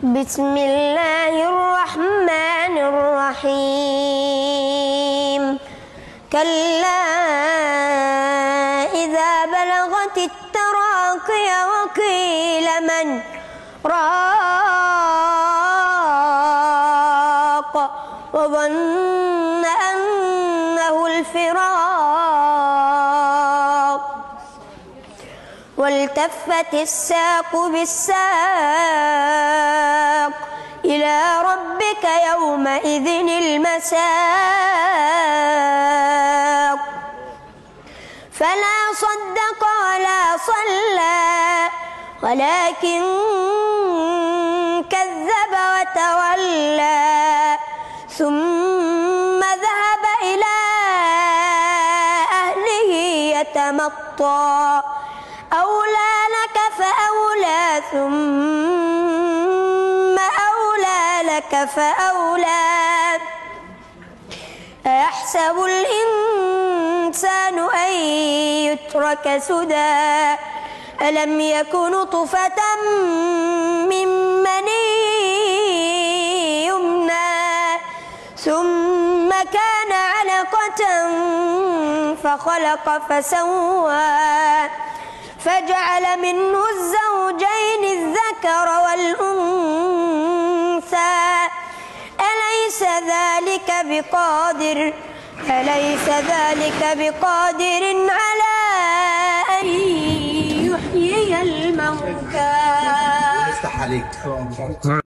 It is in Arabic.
بسم الله الرحمن الرحيم. كلا إذا بلغت التراقي وقيل من راق وظن أنه الفراق والتفت الساق بالساق إلى ربك يومئذ المساق فلا صدق ولا صلى ولكن كذب وتولى ثم ذهب إلى أهله يتمطى أولى لك فأولى ثم أولى لك فأولى أيحسب الإنسان أن يترك سدى ألم يك نطفة من مني يمنى ثم كان علقة فخلق فسوى فجعل منه الزوجين الذكر والأنثى أليس ذلك بقادر على أن يحيي الموتى.